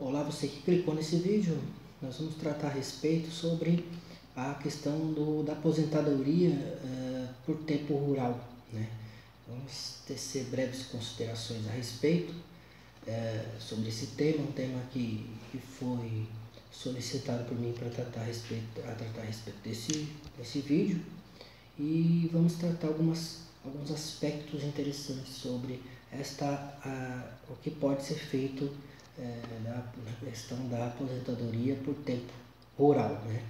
Olá, você que clicou nesse vídeo. Nós vamos tratar a respeito sobre a questão da aposentadoria por tempo rural, né? Vamos tecer breves considerações a respeito sobre esse tema, um tema que foi solicitado por mim para tratar a respeito desse vídeo, e vamos tratar alguns aspectos interessantes sobre o que pode ser feito na questão da aposentadoria por tempo rural, né?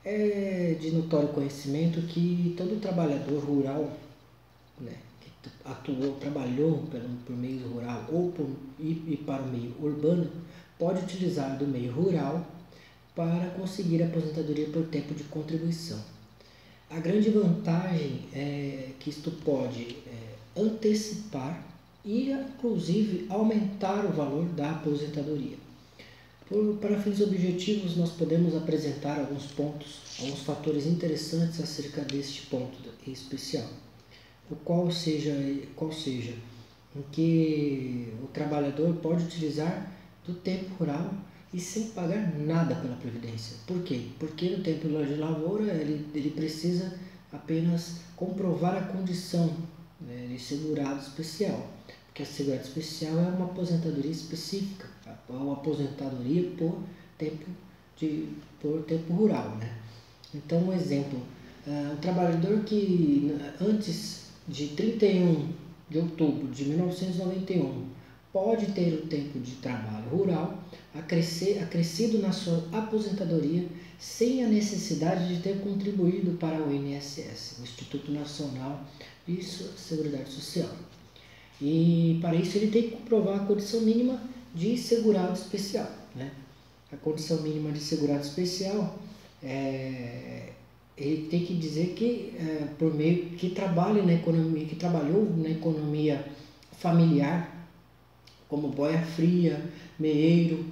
É de notório conhecimento que todo trabalhador rural, né, que trabalhou por meio rural e para o meio urbano, pode utilizar do meio rural para conseguir a aposentadoria por tempo de contribuição. A grande vantagem é que isto pode antecipar e, inclusive, aumentar o valor da aposentadoria. Para fins objetivos, nós podemos apresentar alguns fatores interessantes acerca deste ponto em especial, qual seja em que o trabalhador pode utilizar do tempo rural e sem pagar nada pela Previdência. Por quê? Porque no tempo de lavoura ele precisa apenas comprovar a condição, né, de segurado especial, porque a segurado especial é uma aposentadoria específica, ou aposentadoria por tempo rural, né? Então, um exemplo, o trabalhador que antes de 31 de outubro de 1991 pode ter o tempo de trabalho rural acrescido na sua aposentadoria sem a necessidade de ter contribuído para o INSS, o Instituto Nacional de Seguridade Social. E para isso ele tem que comprovar a condição mínima de segurado especial, né? A condição mínima de segurado especial ele tem que dizer que por meio que trabalha na economia, que trabalhou na economia familiar, como boia fria, meeiro,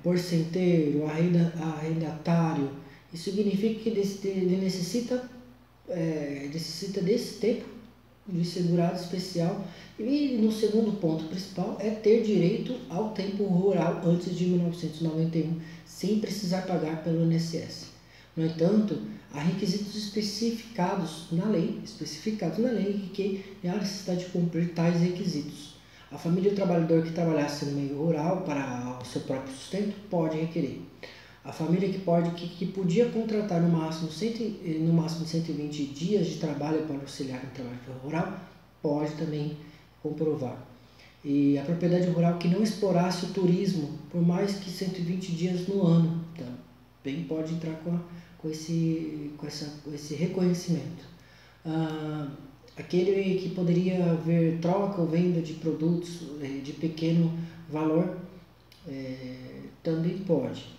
porcenteiro, arrendatário. Isso significa que ele necessita desse tempo de segurado especial. E no segundo ponto principal é ter direito ao tempo rural antes de 1991, sem precisar pagar pelo INSS. No entanto, há requisitos especificados na lei que há necessidade de cumprir tais requisitos. A família do trabalhador que trabalhasse no meio rural para o seu próprio sustento pode requerer. A família que podia contratar no máximo 120 dias de trabalho para auxiliar no trabalho rural pode também comprovar. E a propriedade rural que não explorasse o turismo por mais que 120 dias no ano também pode entrar com esse reconhecimento. Aquele que poderia haver troca ou venda de produtos de pequeno valor também pode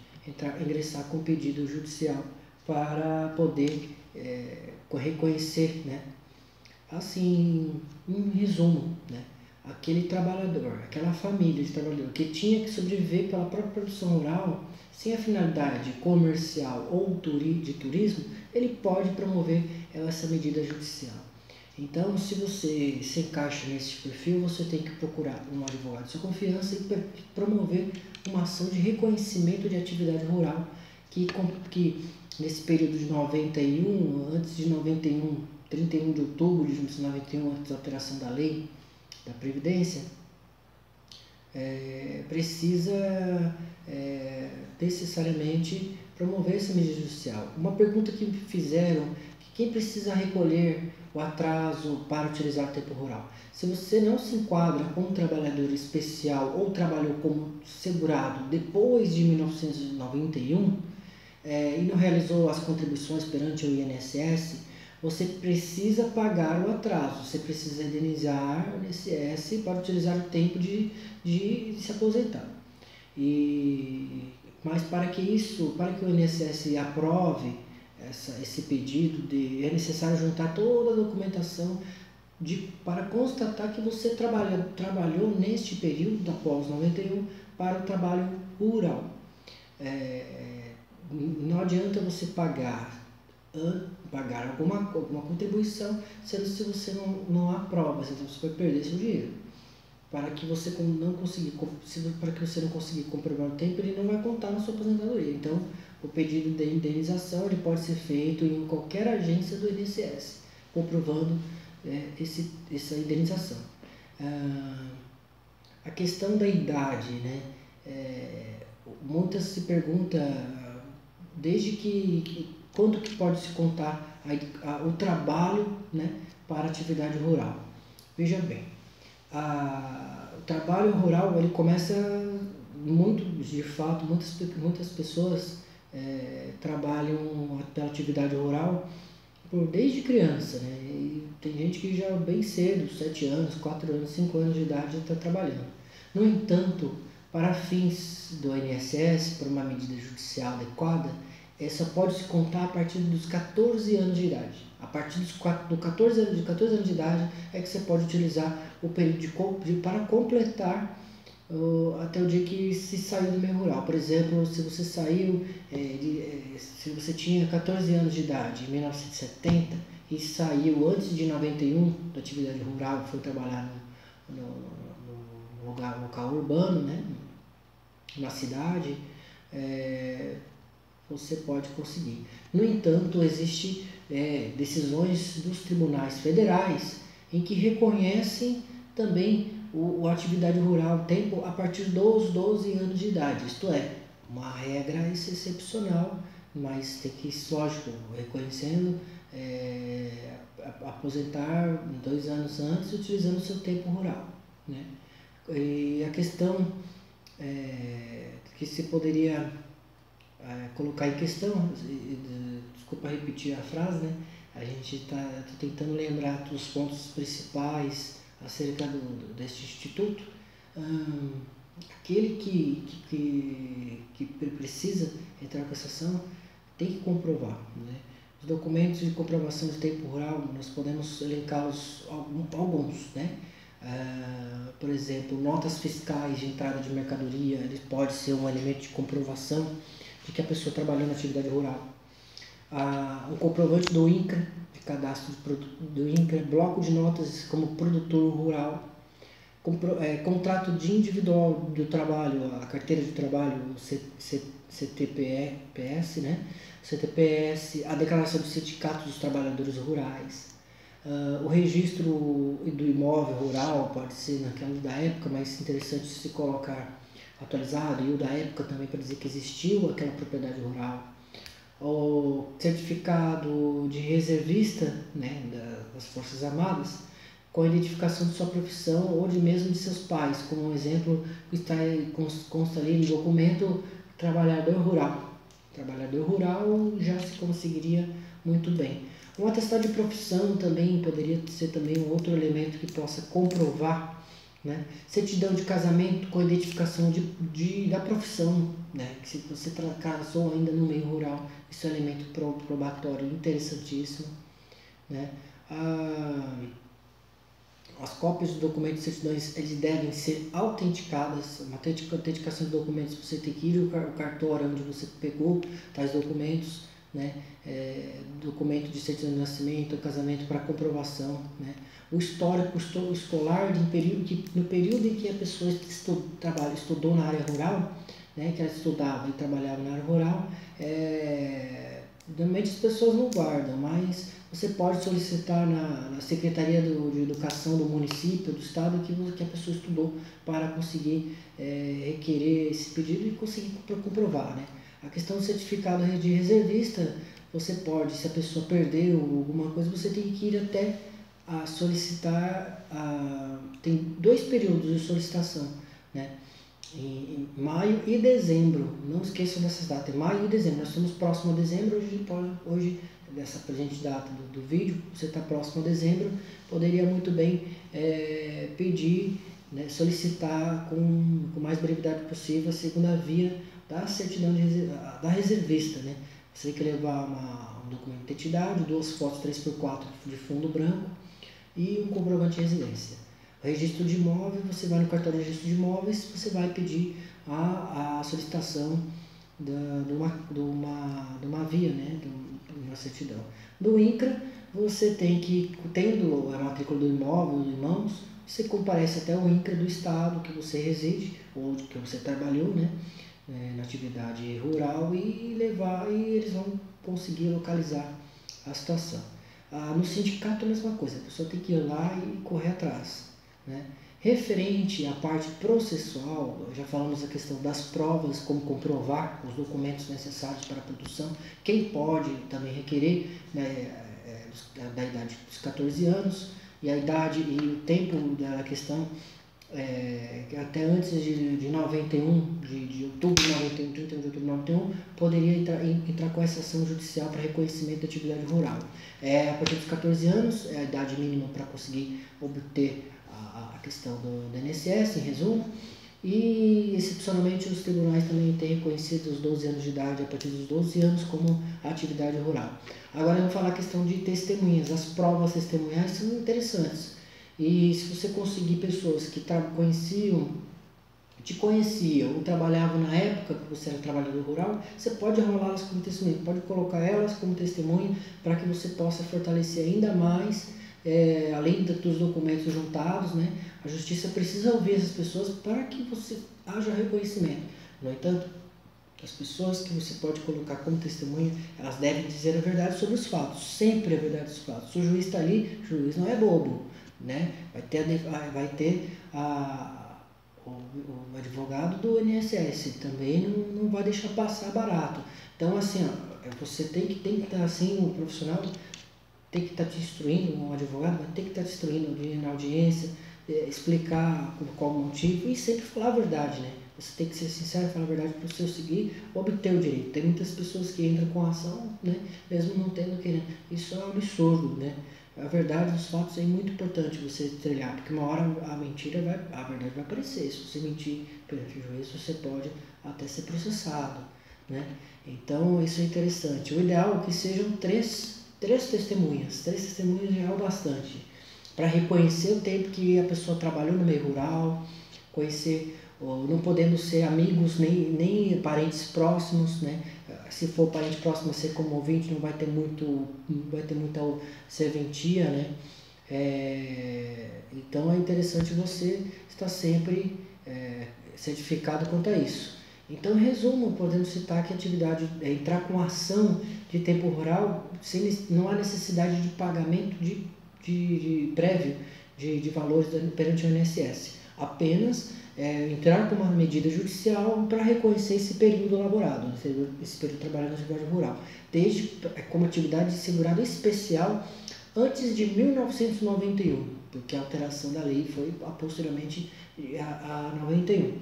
ingressar com pedido judicial para poder reconhecer, né? Assim, em resumo, né? Aquele trabalhador, aquela família de trabalhador que tinha que sobreviver pela própria produção rural, sem a finalidade comercial ou de turismo, ele pode promover essa medida judicial. Então, se você se encaixa nesse perfil, você tem que procurar um advogado de sua confiança e promover uma ação de reconhecimento de atividade rural que nesse período de 91, antes de 91, 31 de outubro de 1991, antes da alteração da lei da Previdência, precisa necessariamente promover essa medida judicial. Uma pergunta que me fizeram, quem precisa recolher o atraso para utilizar o tempo rural? Se você não se enquadra como trabalhador especial ou trabalhou como segurado depois de 1991 e não realizou as contribuições perante o INSS, você precisa pagar o atraso, você precisa indenizar o INSS para utilizar o tempo de se aposentar. Mas para que o INSS aprove esse pedido, é necessário juntar toda a documentação para constatar que você trabalhou neste período após 91 para o trabalho rural. Não adianta você pagar alguma contribuição se você não aprova, então você vai perder seu dinheiro. para que você não conseguir, para que você não conseguir comprovar o tempo, ele não vai contar na sua aposentadoria. Então, o pedido de indenização ele pode ser feito em qualquer agência do INSS, comprovando essa indenização. A questão da idade, né? Muitas se perguntam quando que pode se contar o trabalho, né, para a atividade rural. Veja bem, o trabalho rural ele começa de fato, muitas pessoas trabalham pela atividade rural desde criança, né? E tem gente que já bem cedo, 7 anos, 4 anos, 5 anos de idade já está trabalhando. No entanto, para fins do INSS, por uma medida judicial adequada, essa pode se contar a partir dos 14 anos de idade. A partir dos 14 anos de idade é que você pode utilizar o período para completar até o dia que se saiu do meio rural. Por exemplo, se você se você tinha 14 anos de idade em 1970 e saiu antes de 91 da atividade rural e foi trabalhar no local urbano, né, na cidade, você pode conseguir. No entanto, existem decisões dos tribunais federais em que reconhecem também a atividade rural tempo a partir dos 12 anos de idade. Isto é, uma regra excepcional, mas tem que, lógico, reconhecendo, aposentar 2 anos antes utilizando o seu tempo rural, né? E a questão que se poderia colocar em questão, desculpa repetir a frase, né? A gente está tentando lembrar dos pontos principais acerca deste instituto. Aquele que precisa entrar com essa ação tem que comprovar, né? Os documentos de comprovação de tempo rural, nós podemos elencá-los alguns, né? Por exemplo, notas fiscais de entrada de mercadoria, ele pode ser um elemento de comprovação de que a pessoa trabalhou na atividade rural. O comprovante do INCRA, de cadastro do INCRA, bloco de notas como produtor rural, contrato de individual do trabalho, a carteira de trabalho, o CTPS, né? CTPS, a declaração do sindicato dos trabalhadores rurais, o registro do imóvel rural, pode ser naquela da época, mas interessante se colocar atualizado, e o da época também para dizer que existiu aquela propriedade rural, o certificado de reservista, né, das Forças Armadas, com a identificação de sua profissão ou mesmo de seus pais, como um exemplo consta ali no documento trabalhador rural. Trabalhador rural já se conseguiria muito bem. Um atestado de profissão também poderia ser também um outro elemento que possa comprovar, né? Certidão de casamento com identificação da profissão, né? Que se você casou ainda no meio rural, isso é um elemento probatório interessantíssimo, né? As cópias dos documentos e certidões eles devem ser autenticadas. Uma autenticação de documentos, você tem que ir ao cartório onde você pegou tais documentos, né? Documento de certidão de nascimento, casamento para comprovação, né? O histórico escolar no período em que a pessoa estudou na área rural, né? Que ela estudava e trabalhava na área rural, normalmente as pessoas não guardam, mas você pode solicitar na Secretaria de Educação do município, do estado, que a pessoa estudou para conseguir requerer esse pedido e conseguir comprovar, né? A questão do certificado de reservista, você pode, se a pessoa perdeu alguma coisa, você tem que ir até solicitar, tem 2 períodos de solicitação, né? Em maio e dezembro, não esqueçam dessas datas, maio e dezembro, nós estamos próximo a dezembro, hoje dessa presente data do vídeo, você está próximo a dezembro, poderia muito bem pedir, né, solicitar com mais brevidade possível a segunda via da certidão da reservista, né? Você tem que levar um documento de identidade, 2 fotos 3x4 de fundo branco e um comprovante de residência. O registro de imóvel, você vai no cartório de registro de imóveis, você vai pedir a solicitação de uma via, né, de uma certidão. Do INCRA, você tem que, tendo a matrícula do imóvel em mãos, você comparece até o INCRA do estado que você reside ou que você trabalhou, né, na atividade rural e eles vão conseguir localizar a situação. No sindicato é a mesma coisa, a pessoa tem que ir lá e correr atrás, né? Referente à parte processual, já falamos a questão das provas, como comprovar os documentos necessários para a produção, quem pode também requerer, né, da idade dos 14 anos, e a idade e o tempo da questão, até antes de 91, de outubro de 91, 31 de outubro de 91, poderia entrar com essa ação judicial para reconhecimento da atividade rural. A partir dos 14 anos é a idade mínima para conseguir obter a questão do INSS, em resumo, e excepcionalmente os tribunais também têm reconhecido os 12 anos de idade, a partir dos 12 anos, como atividade rural. Agora vamos falar a questão de testemunhas. As provas testemunhais são interessantes, e se você conseguir pessoas que te conheciam ou trabalhavam na época que você era trabalhador rural, você pode enrolá-las como testemunha, pode colocar elas como testemunha para que você possa fortalecer ainda mais, além dos documentos juntados, né? A justiça precisa ouvir essas pessoas para que você haja reconhecimento. No entanto, as pessoas que você pode colocar como testemunha, elas devem dizer a verdade sobre os fatos, sempre a verdade dos fatos. Se o juiz está ali, o juiz não é bobo, né? Vai ter o advogado do INSS, também não vai deixar passar barato. Então, assim, você tem que estar assim, o profissional tem que estar te instruindo, um advogado vai ter que estar te instruindo na audiência, explicar qual o motivo e sempre falar a verdade, né? Você tem que ser sincero e falar a verdade para o seu seguir obter o direito. Tem muitas pessoas que entram com a ação, né, mesmo não tendo querendo. Isso é um absurdo, né? A verdade dos fatos é muito importante você trilhar, porque uma hora a verdade vai aparecer. Se você mentir perante o juiz, você pode até ser processado, né? Então isso é interessante. O ideal é que sejam três testemunhas. 3 testemunhas já é o bastante para reconhecer o tempo que a pessoa trabalhou no meio rural, conhecer, não podendo ser amigos nem parentes próximos, né? Se for parente próximo, você como ouvinte não vai ter muita serventia, né? Então é interessante você estar sempre certificado quanto a isso. Então, em resumo, podemos citar que a atividade entrar com ação de tempo rural, não há necessidade de pagamento de prévio de valores perante o INSS. Apenas entrar com uma medida judicial para reconhecer esse período laborado, esse período trabalhado na atividade rural, desde como atividade de segurado especial antes de 1991, porque a alteração da lei foi posteriormente a 91.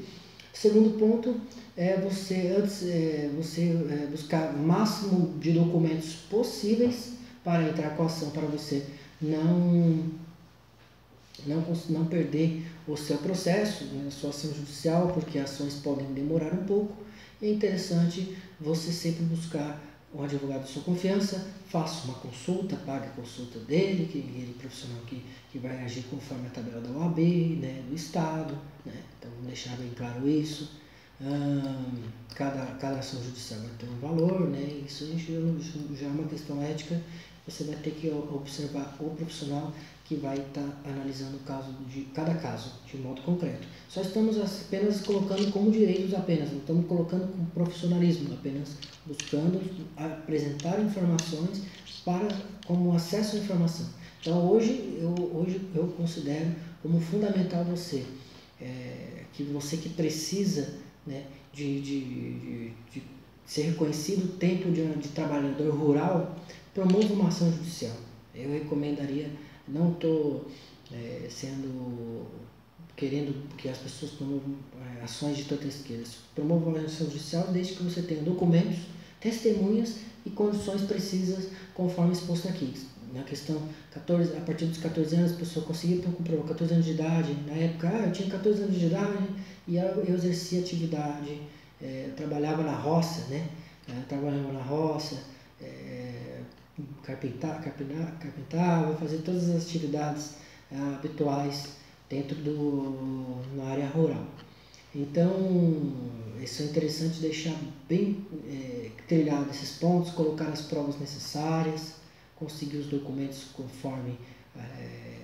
Segundo ponto é você buscar o máximo de documentos possíveis para entrar com a ação, para você não perder o seu processo, né, a sua ação judicial, porque ações podem demorar um pouco. É interessante você sempre buscar um advogado de sua confiança, faça uma consulta, pague a consulta dele, ele profissional que vai agir conforme a tabela da OAB, né, do Estado, né? Então vamos deixar bem claro isso. Cada ação judicial vai ter um valor, né? Isso já é uma questão ética. Você vai ter que observar o profissional que vai estar analisando o caso cada caso de modo concreto. Só estamos apenas colocando como direitos apenas, não estamos colocando como profissionalismo, apenas buscando apresentar informações como acesso à informação. Então hoje eu considero como fundamental você que precisa, né, de ser reconhecido o tempo de trabalhador rural, promova uma ação judicial. Eu recomendaria, não estou querendo que as pessoas promovam ações de todas as esquerdas. Promova uma ação judicial desde que você tenha documentos, testemunhas e condições precisas conforme exposto aqui. Na questão 14, a partir dos 14 anos, a pessoa conseguia comprovar 14 anos de idade. Na época, eu tinha 14 anos de idade e eu exercia atividade, trabalhava na roça, né? Carpintava, fazia todas as atividades habituais dentro na área rural. Então, isso é interessante deixar bem trilhado esses pontos, colocar as provas necessárias, conseguir os documentos conforme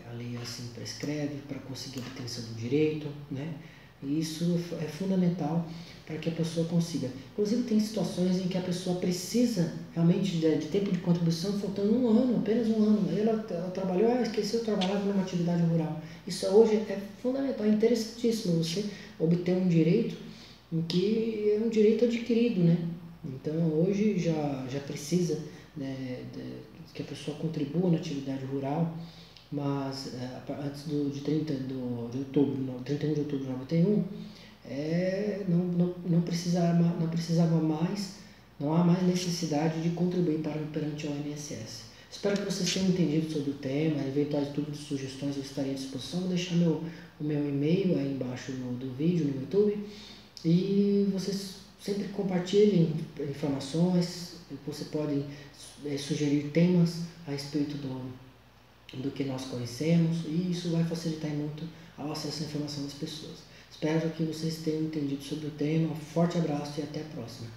a lei assim prescreve para conseguir a obtenção do direito, né? E isso é fundamental para que a pessoa consiga. Inclusive tem situações em que a pessoa precisa realmente de tempo de contribuição faltando um ano, apenas um ano. Aí ela trabalhou, esqueceu, trabalhava numa atividade rural. Isso hoje é fundamental, é interessantíssimo você obter um direito em que é um direito adquirido, né? Então hoje já precisa, né, que a pessoa contribua na atividade rural, mas antes de 31 de outubro de 91, não precisava mais, não há mais necessidade de contribuir perante o INSS. Espero que vocês tenham entendido sobre o tema, eventuais dúvidas, sugestões eu estarei à disposição. Vou deixar o meu e-mail aí embaixo do vídeo no YouTube, e vocês sempre compartilhem informações, você pode sugerir temas a respeito do que nós conhecemos, e isso vai facilitar muito o acesso à informação das pessoas. Espero que vocês tenham entendido sobre o tema. Um forte abraço e até a próxima.